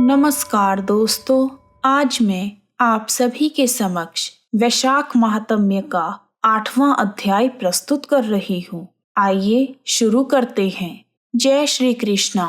नमस्कार दोस्तों, आज मैं आप सभी के समक्ष वैशाख महात्म्य का 8वां अध्याय प्रस्तुत कर रही हूँ। आइए शुरू करते हैं। जय श्री कृष्णा।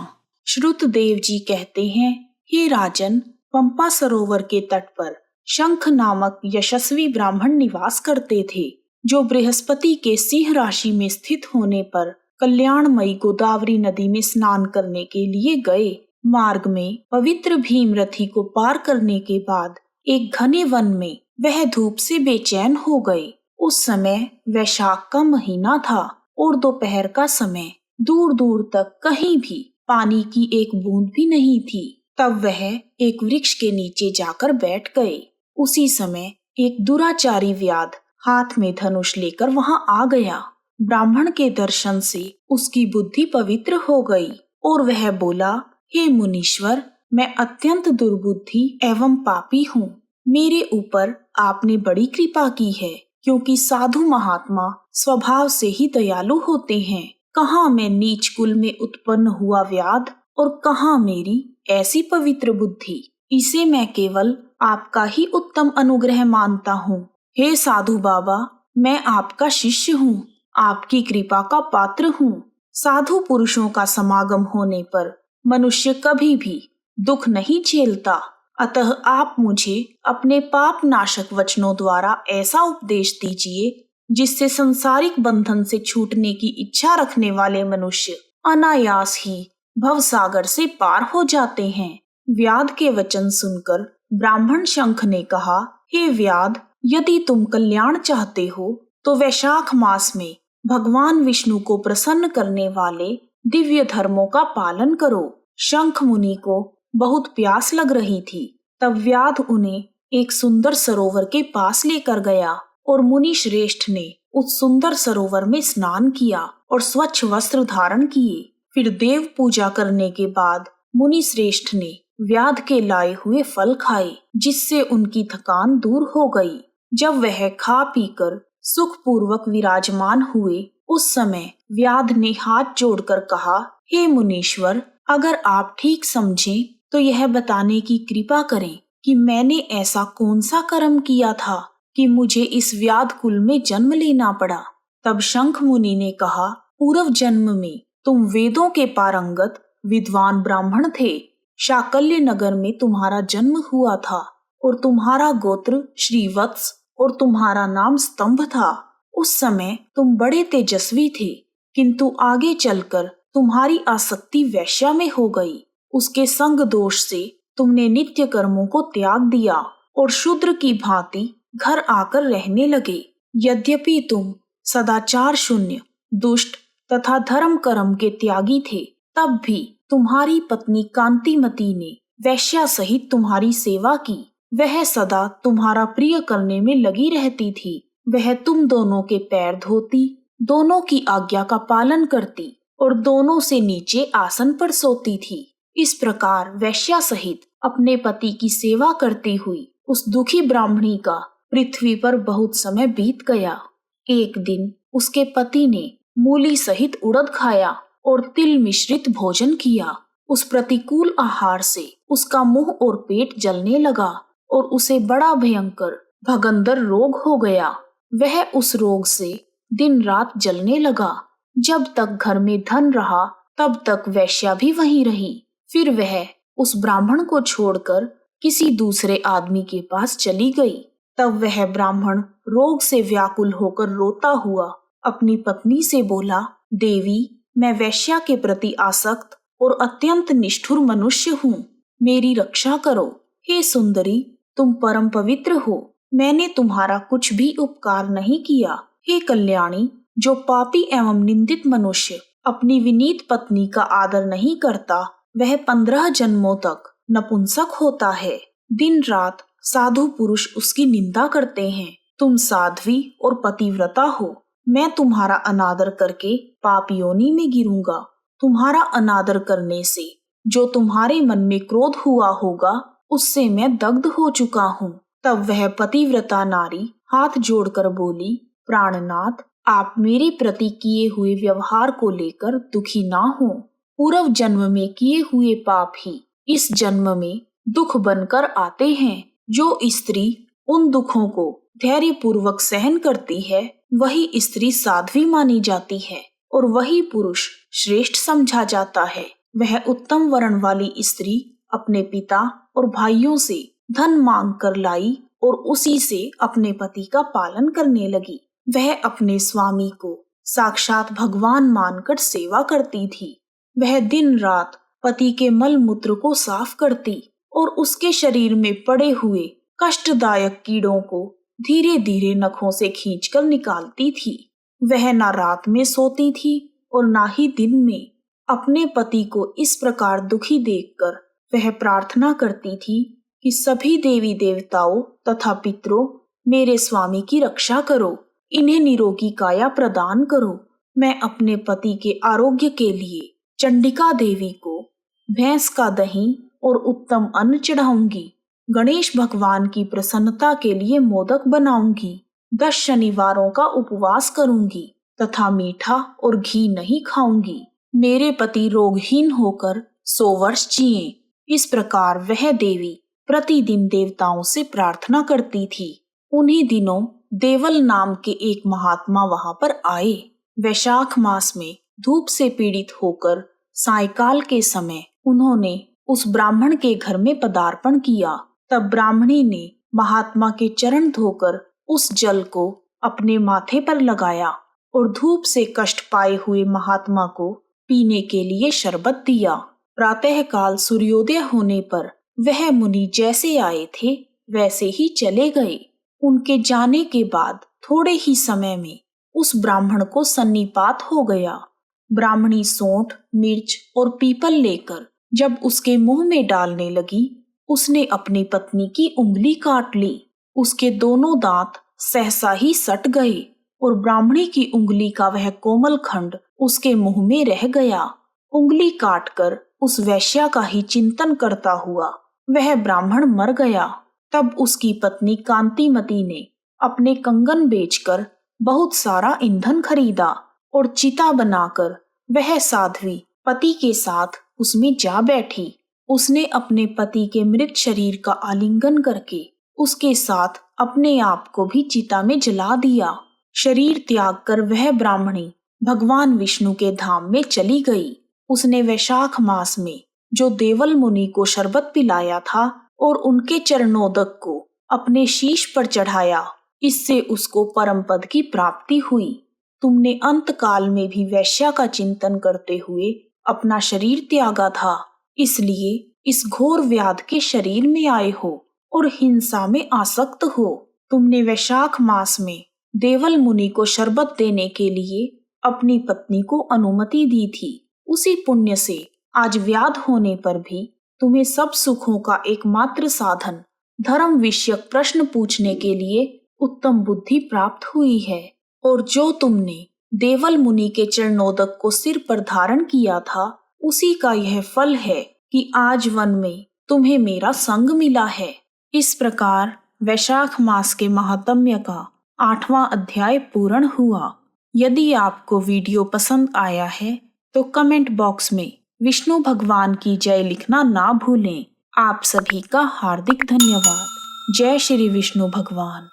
श्रुतदेव जी कहते हैं, हे राजन, पंपा सरोवर के तट पर शंख नामक यशस्वी ब्राह्मण निवास करते थे, जो बृहस्पति के सिंह राशि में स्थित होने पर कल्याणमयी गोदावरी नदी में स्नान करने के लिए गए। मार्ग में पवित्र भीमरथी को पार करने के बाद एक घने वन में वह धूप से बेचैन हो गए। उस समय वैशाख का महीना था और दोपहर का समय। दूर दूर तक कहीं भी पानी की एक बूंद भी नहीं थी। तब वह एक वृक्ष के नीचे जाकर बैठ गए। उसी समय एक दुराचारी व्याध हाथ में धनुष लेकर वहां आ गया। ब्राह्मण के दर्शन से उसकी बुद्धि पवित्र हो गई और वह बोला, हे मुनीश्वर, मैं अत्यंत दुर्बुद्धि एवं पापी हूँ। मेरे ऊपर आपने बड़ी कृपा की है, क्योंकि साधु महात्मा स्वभाव से ही दयालु होते हैं। कहाँ मैं नीच कुल में उत्पन्न हुआ व्याध और कहाँ मेरी ऐसी पवित्र बुद्धि। इसे मैं केवल आपका ही उत्तम अनुग्रह मानता हूँ। हे साधु बाबा, मैं आपका शिष्य हूँ, आपकी कृपा का पात्र हूँ। साधु पुरुषों का समागम होने पर मनुष्य कभी भी दुख नहीं झेलता, अतः आप मुझे अपने पाप नाशक वचनों द्वारा ऐसा उपदेश दीजिए जिससे सांसारिक बंधन से छूटने की इच्छा रखने वाले मनुष्य अनायास ही भवसागर से पार हो जाते हैं। व्याध के वचन सुनकर ब्राह्मण शंख ने कहा, हे व्याध, यदि तुम कल्याण चाहते हो तो वैशाख मास में भगवान विष्णु को प्रसन्न करने वाले दिव्य धर्मों का पालन करो। शंख मुनि को बहुत प्यास लग रही थी। तब व्याध उन्हें एक सुंदर सरोवर के पास लेकर गया और मुनि श्रेष्ठ ने उस सुंदर सरोवर में स्नान किया और स्वच्छ वस्त्र धारण किए। फिर देव पूजा करने के बाद मुनि श्रेष्ठ ने व्याध के लाए हुए फल खाए, जिससे उनकी थकान दूर हो गई। जब वह खा पीकर सुखपूर्वक विराजमान हुए, उस समय व्याध ने हाथ जोड़कर कहा, हे मुनीश्वर, अगर आप ठीक समझें तो यह बताने की कृपा करें कि मैंने ऐसा कौन सा कर्म किया था कि मुझे इस व्याध कुल में जन्म लेना पड़ा। तब शंख मुनि ने कहा, पूर्व जन्म में तुम वेदों के पारंगत विद्वान ब्राह्मण थे। शाकल्य नगर में तुम्हारा जन्म हुआ था और तुम्हारा गोत्र श्रीवत्स और तुम्हारा नाम स्तंभ था। उस समय तुम बड़े तेजस्वी थे, किंतु आगे चलकर तुम्हारी आसक्ति वैश्या में हो गई। उसके संग दोष से तुमने नित्य कर्मों को त्याग दिया और शूद्र की भांति घर आकर रहने लगे। यद्यपि तुम सदाचार शून्य, दुष्ट तथा धर्म कर्म के त्यागी थे, तब भी तुम्हारी पत्नी कांतिमती ने वैश्या सहित तुम्हारी सेवा की। वह सदा तुम्हारा प्रिय करने में लगी रहती थी। वह तुम दोनों के पैर धोती, दोनों की आज्ञा का पालन करती और दोनों से नीचे आसन पर सोती थी। इस प्रकार वैश्या सहित अपने पति की सेवा करती हुई उस दुखी ब्राह्मणी का पृथ्वी पर बहुत समय बीत गया। एक दिन उसके पति ने मूली सहित उड़द खाया और तिल मिश्रित भोजन किया। उस प्रतिकूल आहार से उसका मुंह और पेट जलने लगा और उसे बड़ा भयंकर भगंदर रोग हो गया। वह उस रोग से दिन रात जलने लगा। जब तक घर में धन रहा तब तक वैश्या भी वहीं रही। फिर वह उस ब्राह्मण को छोड़कर किसी दूसरे आदमी के पास चली गई। तब वह ब्राह्मण रोग से व्याकुल होकर रोता हुआ अपनी पत्नी से बोला, देवी, मैं वैश्या के प्रति आसक्त और अत्यंत निष्ठुर मनुष्य हूँ, मेरी रक्षा करो। हे सुंदरी, तुम परम पवित्र हो, मैंने तुम्हारा कुछ भी उपकार नहीं किया। हे कल्याणी, जो पापी एवं निंदित मनुष्य अपनी विनीत पत्नी का आदर नहीं करता, वह 15 जन्मों तक नपुंसक होता है। दिन रात साधु पुरुष उसकी निंदा करते हैं। तुम साध्वी और पतिव्रता हो, मैं तुम्हारा अनादर करके पाप योनि में गिरूंगा। तुम्हारा अनादर करने से जो तुम्हारे मन में क्रोध हुआ होगा, उससे मैं दग्ध हो चुका हूँ। तब वह पतिव्रता नारी हाथ जोड़कर बोली, प्राणनाथ, आप मेरे प्रति किए हुए व्यवहार को लेकर दुखी ना हो। पूर्व जन्म में किए हुए पाप ही इस जन्म में दुख बनकर आते हैं। जो स्त्री उन दुखों को धैर्य पूर्वक सहन करती है वही स्त्री साध्वी मानी जाती है और वही पुरुष श्रेष्ठ समझा जाता है। वह उत्तम वर्ण वाली स्त्री अपने पिता और भाइयों से धन मांग कर लाई और उसी से अपने पति का पालन करने लगी। वह अपने स्वामी को साक्षात भगवान मानकर सेवा करती थी। वह दिन रात पति के मल मूत्र को साफ करती और उसके शरीर में पड़े हुए कष्टदायक कीड़ों को धीरे धीरे नखों से खींचकर निकालती थी। वह ना रात में सोती थी और ना ही दिन में। अपने पति को इस प्रकार दुखी देखकर वह प्रार्थना करती थी कि सभी देवी देवताओं तथा पितरों, मेरे स्वामी की रक्षा करो, इन्हें निरोगी काया प्रदान करो। मैं अपने पति के आरोग्य के लिए चंडिका देवी को भैंस का दही और उत्तम अन्न चढ़ाऊंगी। गणेश भगवान की प्रसन्नता के लिए मोदक बनाऊंगी। 10 शनिवारों का उपवास करूंगी तथा मीठा और घी नहीं खाऊंगी। मेरे पति रोगहीन होकर 100 वर्ष जिए। इस प्रकार वह देवी प्रतिदिन देवताओं से प्रार्थना करती थी। उन्हीं दिनों देवल नाम के एक महात्मा वहां पर आए। वैशाख मास में धूप से पीड़ित होकर सायंकाल के समय उन्होंने उस ब्राह्मण के घर में पदार्पण किया। तब ब्राह्मणी ने महात्मा के चरण धोकर उस जल को अपने माथे पर लगाया और धूप से कष्ट पाए हुए महात्मा को पीने के लिए शरबत दिया। प्रातःकाल सूर्योदय होने पर वह मुनि जैसे आए थे वैसे ही चले गए। उनके जाने के बाद थोड़े ही समय में उस ब्राह्मण को सन्निपात हो गया। ब्राह्मणी सोंठ, मिर्च और पीपल लेकर जब उसके मुंह में डालने लगी, उसने अपनी पत्नी की उंगली काट ली। उसके दोनों दांत सहसा ही सट गए और ब्राह्मणी की उंगली का वह कोमल खंड उसके मुंह में रह गया। उंगली काटकर उस वैश्या का ही चिंतन करता हुआ वह ब्राह्मण मर गया। तब उसकी पत्नी कांतिमती ने अपने कंगन बेचकर बहुत सारा ईंधन खरीदा और चिता बनाकर वह साध्वी पति के साथ उसमें जा बैठी। उसने अपने पति के मृत शरीर का आलिंगन करके उसके साथ अपने आप को भी चिता में जला दिया। शरीर त्याग कर वह ब्राह्मणी भगवान विष्णु के धाम में चली गई। उसने वैशाख मास में जो देवल मुनि को शरबत पिलाया था और उनके चरणोदक को अपने शीश पर चढ़ाया, इससे उसको परम पद की प्राप्ति हुई। तुमने अंत काल में भी वैश्या का चिंतन करते हुए अपना शरीर त्यागा था, इसलिए इस घोर व्याध के शरीर में आए हो और हिंसा में आसक्त हो। तुमने वैशाख मास में देवल मुनि को शरबत देने के लिए अपनी पत्नी को अनुमति दी थी। उसी पुण्य से आज व्याध होने पर भी तुम्हें सब सुखों का एकमात्र साधन धर्म विषयक प्रश्न पूछने के लिए उत्तम बुद्धि प्राप्त हुई है। और जो तुमने देवल मुनि के चरणोदक को सिर पर धारण किया था, उसी का यह फल है कि आज वन में तुम्हें मेरा संग मिला है। इस प्रकार वैशाख मास के महात्म्य का 8वां अध्याय पूर्ण हुआ। यदि आपको वीडियो पसंद आया है तो कमेंट बॉक्स में विष्णु भगवान की जय लिखना ना भूलें। आप सभी का हार्दिक धन्यवाद। जय श्री विष्णु भगवान।